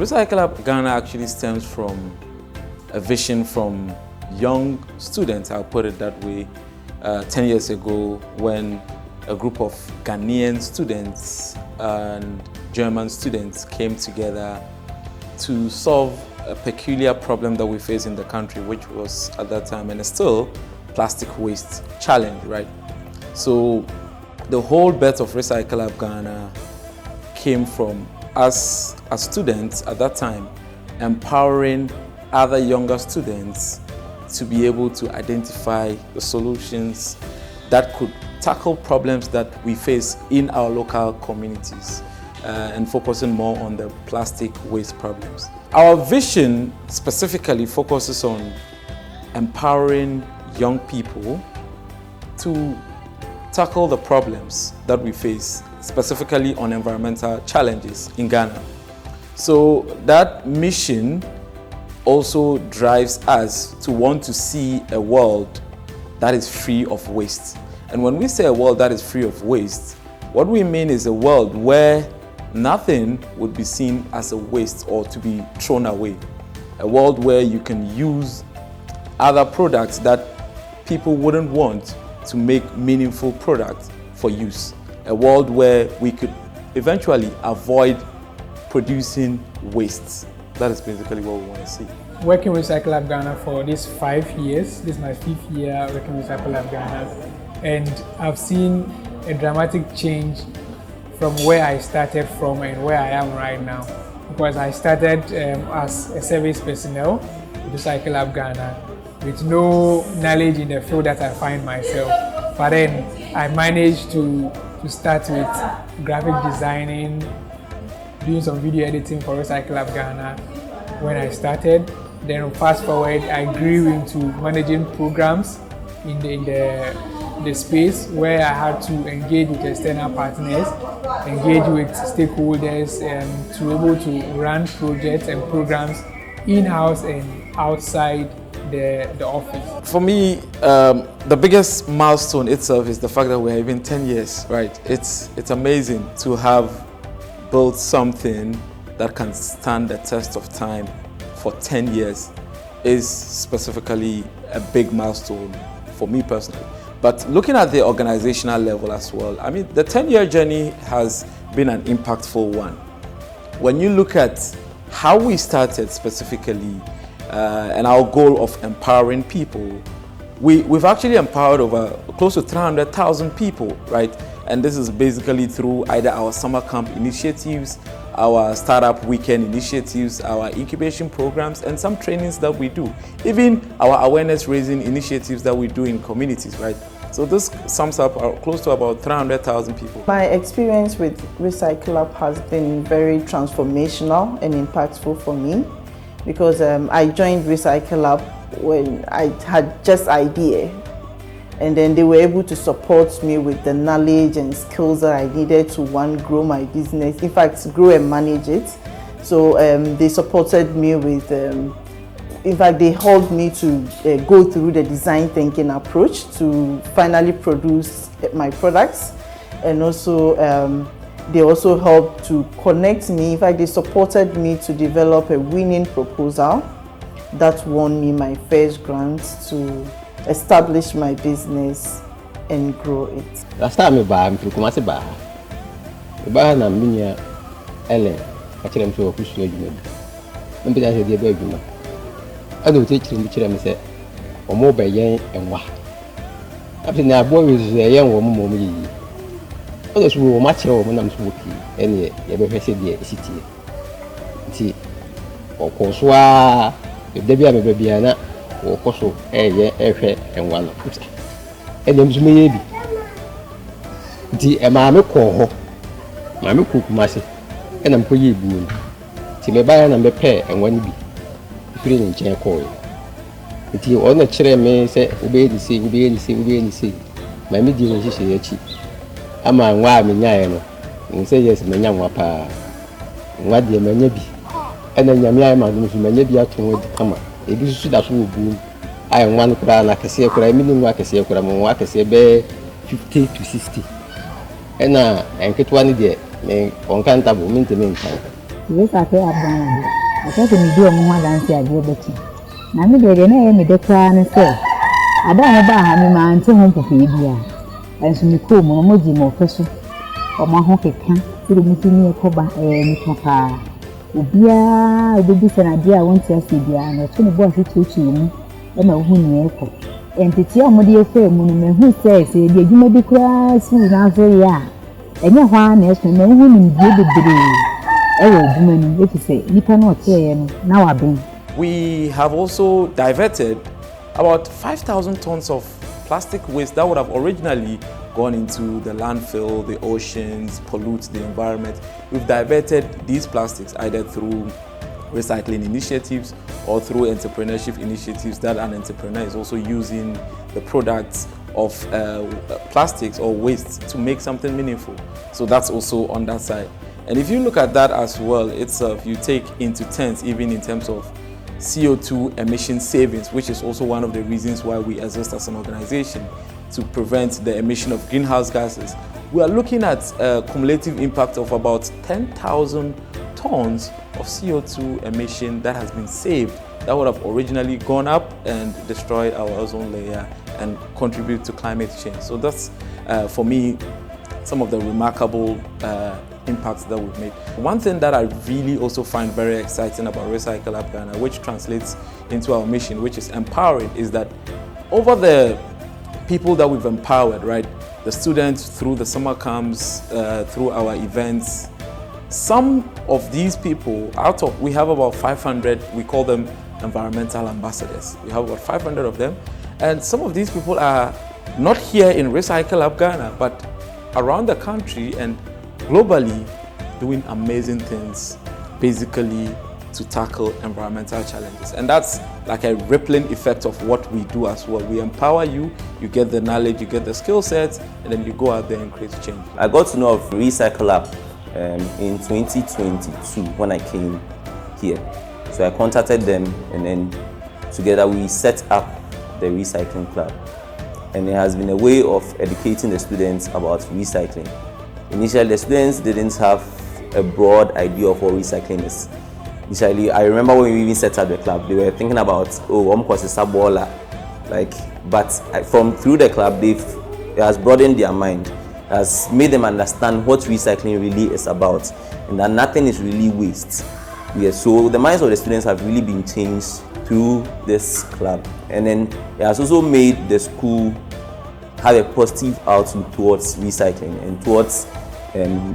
Recycle Up Ghana actually stems from a vision from young students, I'll put it that way, 10 years ago when a group of Ghanaian students and German students came together to solve a peculiar problem that we face in the country, which was at that time and is still plastic waste challenge, right? So the whole birth of Recycle Up Ghana came from us as students at that time empowering other younger students to be able to identify the solutions that could tackle problems that we face in our local communities and focusing more on the plastic waste problems. Our vision specifically focuses on empowering young people to tackle the problems that we face, specifically on environmental challenges in Ghana. So that mission also drives us to want to see a world that is free of waste. And when we say a world that is free of waste, what we mean is a world where nothing would be seen as a waste or to be thrown away. A world where you can use other products that people wouldn't want to make meaningful products for use. A world where we could eventually avoid producing wastes. That is basically what we want to see. Working with Recycle Up Ghana for these 5 years. This is my 5th year working with Recycle Up Ghana. And I've seen a dramatic change from where I started from and where I am right now. Because I started as a service personnel with Recycle Up Ghana with no knowledge in the field that I find myself. But then I managed to start with graphic designing, doing some video editing for Recycle Up Ghana when I started. Then fast forward, I grew into managing programs in the space where I had to engage with external partners, engage with stakeholders, and to be able to run projects and programs in-house and outside the office. For me, the biggest milestone itself is the fact that we're even 10 years, right? It's amazing to have built something that can stand the test of time for 10 years is specifically a big milestone for me personally. But looking at the organizational level as well, I mean, the 10-year journey has been an impactful one. When you look at how we started specifically and our goal of empowering people, we've actually empowered over close to 300,000 people, right? And this is basically through either our summer camp initiatives, our startup weekend initiatives, our incubation programs, and some trainings that we do. Even our awareness raising initiatives that we do in communities, right? So this sums up close to about 300,000 people. My experience with Recycle Up has been very transformational and impactful for me because I joined Recycle Up when I had just idea. And then they were able to support me with the knowledge and skills that I needed to grow my business, in fact, grow and manage it. So they supported me with, in fact, they helped me to go through the design thinking approach to finally produce my products. And also, they also helped to connect me. In fact, they supported me to develop a winning proposal that won me my first grant to establish my business and grow it. Last time I'm from Kumasi Bah. Bah na minya Ellen. Actually, I'm so official. I'm being a baby. I don't teach him to say, or more by young and what. After that, boy is a young woman. Others will match her when I'm smoking, and yet, you ever said the city. See, of course, if they be a baby, or also and one of them. And then maybe the mamma call her, Mamma cook massy, and I'm pretty boon. Till a buy and a pair and one be free in chair call. If you on the chair may say, obey the sea, obey the sea, obey the sea. My medium is a cheap. I'm a wild miniano, and say yes, my young wapa. What the man be? And then Yamia, my maybe out to come. It is that will boom. I am one crown like a sea, I mean, like a sea, I can say, 50 to 60. And get one day, on countable meantime. Yes, I feel abandoned. I thought we do more than say I go back. Now, me dey me dey cry and say, I don't know about having my auntie home for India. And so me come, mo ji mo feso. O ma ho keka, ti me tini e koba ni papa. Obia, obi se na dia won ti ase bia na to ne bo ase tutu mu. E ma hu ni e ko. Entiti a mo dey fe mu no me hu say di adwuma bi kura si na so ya. Enye hwa na eso me hu ni die bebre. E wo adwuma ni e say nipa na o te ye no na wa ben. We have also diverted about 5,000 tons of plastic waste that would have originally gone into the landfill, the oceans, pollute the environment. We've diverted these plastics either through recycling initiatives or through entrepreneurship initiatives that an entrepreneur is also using the products of plastics or waste to make something meaningful. So that's also on that side. And if you look at that as well itself, you take into tense even in terms of CO2 emission savings, which is also one of the reasons why we exist as an organization to prevent the emission of greenhouse gases. We are looking at a cumulative impact of about 10,000 tons of CO2 emission that has been saved that would have originally gone up and destroyed our ozone layer and contribute to climate change. So that's, for me, some of the remarkable impacts that we've made. One thing that I really also find very exciting about Recycle Up Ghana, which translates into our mission, which is empowering, is that over the people that we've empowered, right, the students through the summer camps, through our events, some of these people, we have about 500, we call them environmental ambassadors. We have about 500 of them, and some of these people are not here in Recycle Up Ghana, but around the country and globally doing amazing things basically to tackle environmental challenges. And that's like a rippling effect of what we do as well. We empower you, you get the knowledge, you get the skill sets, and then you go out there and create change. I got to know of Recycle Up in 2022 when I came here. So I contacted them, and then together we set up the recycling club. And it has been a way of educating the students about recycling. Initially, the students didn't have a broad idea of what recycling is. Initially, I remember when we even set up the club, they were thinking about, course is a baller. But through the club, it has broadened their mind, has made them understand what recycling really is about, and that nothing is really waste. So the minds of the students have really been changed through this club. And then it has also made the school have a positive outlook towards recycling and towards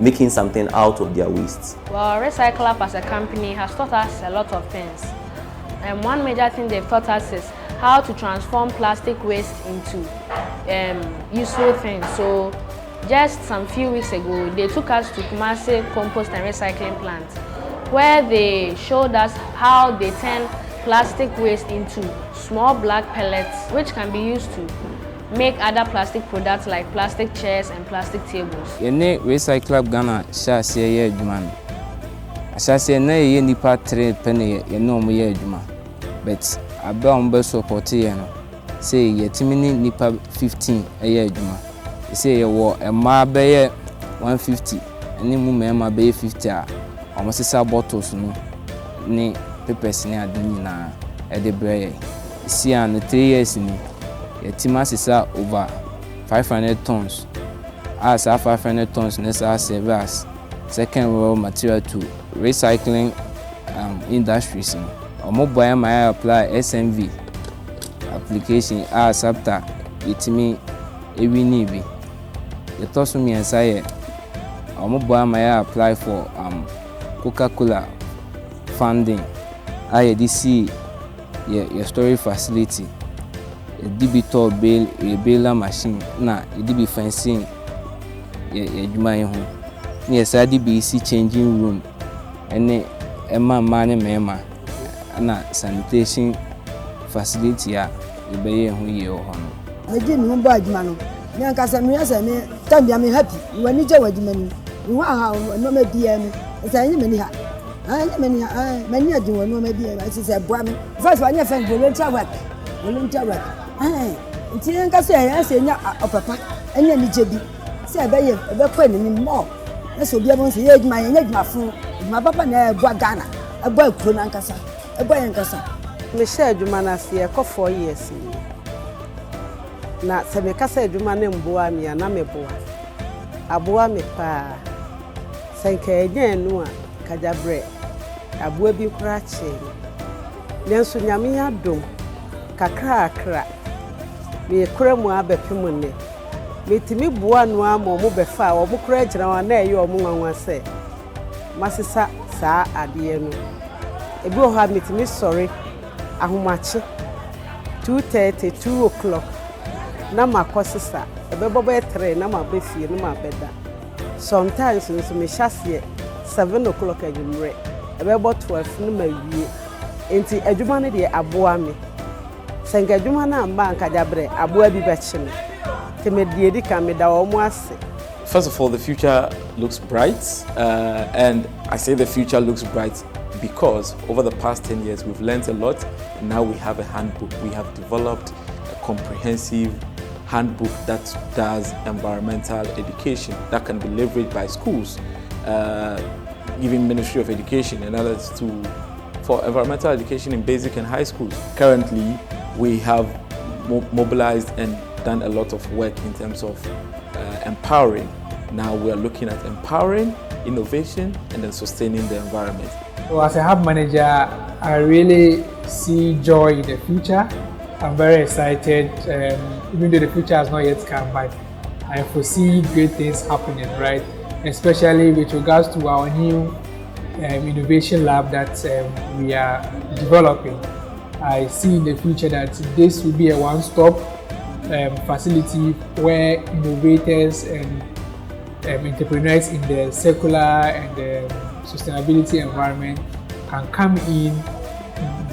making something out of their waste. Well, Recycle Up as a company has taught us a lot of things. And one major thing they've taught us is how to transform plastic waste into useful things. So just some few weeks ago, they took us to Kumasi Compost and Recycling Plant, where they showed us how they turn plastic waste into small black pellets, which can be used to make other plastic products like plastic chairs and plastic tables. Yene Recycle Up Ghana shase ye adwuma no. Ashase na ye nipa 3 pene ye no mo ye adwuma. But aba on be support ye no. Say yetimi ni nipa 15 ye adwuma. Say ye wo ema be ye 150, eni mu mema be 50 a omo sisa bottles no ni papers ni adini na e de breye. See an 3 years ni Yatima sisa over 500 tons. As 500 tons necessary serve as second raw material to recycling industries. Mobile may apply SMV application as after yetimi ewi ni bi. Yetoso mi ensaye mobile may apply for Coca-Cola funding. IEDC your storage facility. A debitor bail a bailer machine na a DB fencing a yes, I DBC changing room and a man mema and a sanitation facility a be who you on. I didn't buy man. Casamia and tell me I'm happy when you tell what money. You want no medium. It's a many. Many are doing no medium. I said, Bram. First one, your friend volunteer work. Nti nka so ya se nya opapa enya ni jebi se abaye ebe kwa ni mo na so bia bon se ye adwuma ye nya adwuma fun My papa na boa Ghana, a boy Kunankasa, a boy Ankasa. Michelle Jumanasi, 4 years. Na se me kasa Jumane mboa mi ana me boa. Aboa me pa. Senka enye no a kajabre. Aboa bi kura che. Nenso nyame adom kakra akra. Me kura mu abepem ne. Metimi boa no ama mo befa wo mo kura gyina wa na eye o mo nwanwa se. Masisa saa ade no. Ebi o ha metimi sorry ahomache 2:30 2 o'clock. Na makosisa ebebobo 3 na mabefie na mabeda. Sometimes nso me hyase 7 o'clock adwumre ebebo 12 na mawie enti adwuma ne de aboa me senga adwuma na amba ankajabre aboa bi beche me te me de edi ka me da wo mo ase. First of all, the future looks bright, and I say the future looks bright because over the past 10 years we've learned a lot. Now we have a handbook. We have developed a comprehensive handbook that does environmental education that can be leveraged by schools, giving Ministry of Education and others for environmental education in basic and high schools. Currently, we have mobilized and done a lot of work in terms of empowering. Now we are looking at empowering, innovation, and then sustaining the environment. So as a hub manager, I really see joy in the future. I'm very excited, even though the future has not yet come, but I foresee great things happening, right? Especially with regards to our new innovation lab that we are developing. I see in the future that this will be a one-stop facility where innovators and entrepreneurs in the circular and the sustainability environment can come in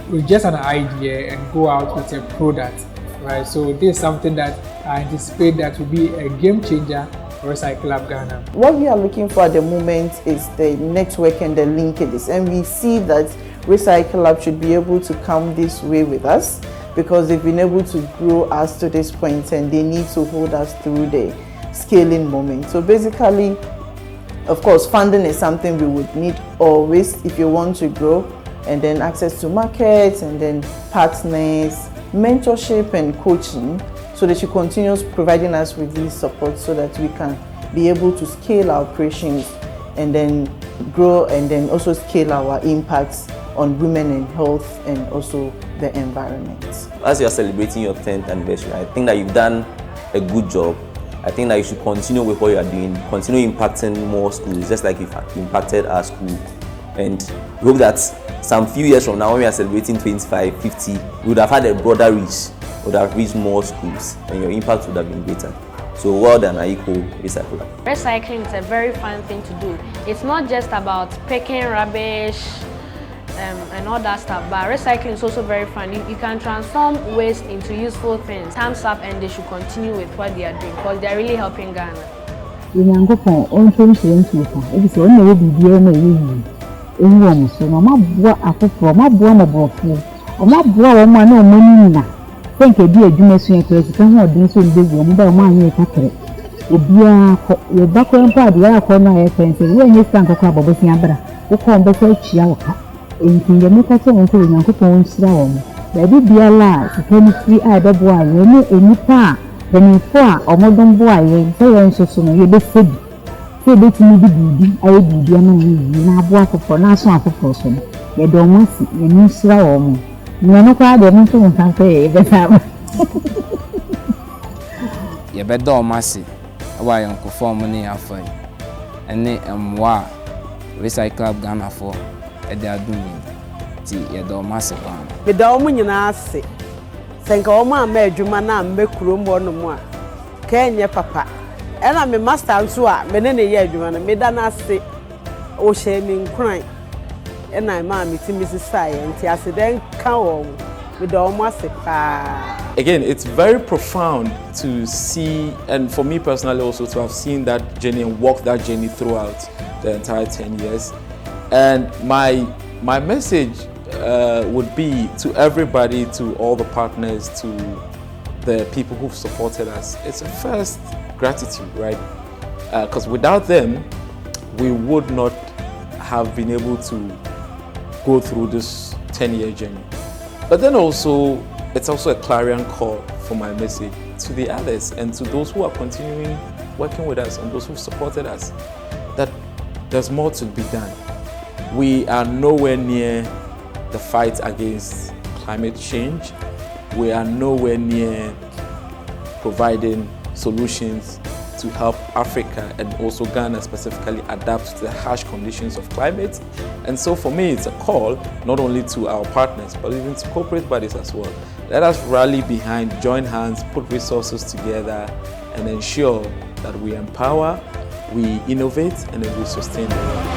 with just an idea and go out with a product, right? So this is something that I anticipate that will be a game changer for Recycle Lab Ghana. What we are looking for at the moment is the network and the linkages, and we see that Recycle Lab should be able to come this way with us because they've been able to grow us to this point and they need to hold us through the scaling moment. So basically, of course, funding is something we would need always if you want to grow, and then access to markets, and then partners, mentorship and coaching, so that you continue providing us with these support so that we can be able to scale our operations and then grow and then also scale our impacts on women and health and also the environment. As you are celebrating your 10th anniversary, I think that you've done a good job. I think that you should continue with what you are doing, continue impacting more schools, just like you've impacted our school. And we hope that some few years from now, when we are celebrating 25, 50, we would have had a broader reach, would have reached more schools, and your impact would have been greater. So well done, Aiko Recycle. Recycling is a very fun thing to do. It's not just about picking rubbish and all that stuff, but recycling is also very fun. You can transform waste into useful things. Thumbs up, and they should continue with what they are doing because they are really helping Ghana. Ntinga mekata nko Nyankopɔn nhyira wɔn. Baabi biala sukani free a bɛboa yɛn ne enipa a benifo a ɔmodom boa yɛn sɛ yɛn nso so no yɛbɛfɛ bi. Sɛ betumi di bibi ayɛ bibi ama yɛn na aboa foforɔ na aso afoforɔ so no. Yɛde wɔn asi yɛn nhyira wɔn. Nea no kwa de nso nka sɛ yɛbɛfa. Yɛbɛda wɔn asi ɛwɔ yɛn nkɔfo wɔn ne afɔ yi. Ɛne mmoa Recycle Lab Ghana for Ede adumi ti yedo mase kwa. Beda omu nyina ase. Senka omu ama adwuma na mmekuro mbo no mu a. Ka enye papa. Ena me master nso a me ne ye adwuma no meda na ase. O hye mi nkran. Ena ma me ti misisa ye nti ase den ka wo. Beda omu ase pa. Again, it's very profound to see, and for me personally also to have seen that journey and walked that journey throughout the entire 10 years. And my message would be to everybody, to all the partners, to the people who've supported us. It's a first gratitude, right? Because without them, we would not have been able to go through this 10-year journey. But then also, it's also a clarion call for my message to the others and to those who are continuing working with us and those who supported us, that there's more to be done. We are nowhere near the fight against climate change. We are nowhere near providing solutions to help Africa and also Ghana specifically adapt to the harsh conditions of climate. And so for me, it's a call not only to our partners, but even to corporate bodies as well. Let us rally behind, join hands, put resources together, and ensure that we empower, we innovate, and then we sustain the world.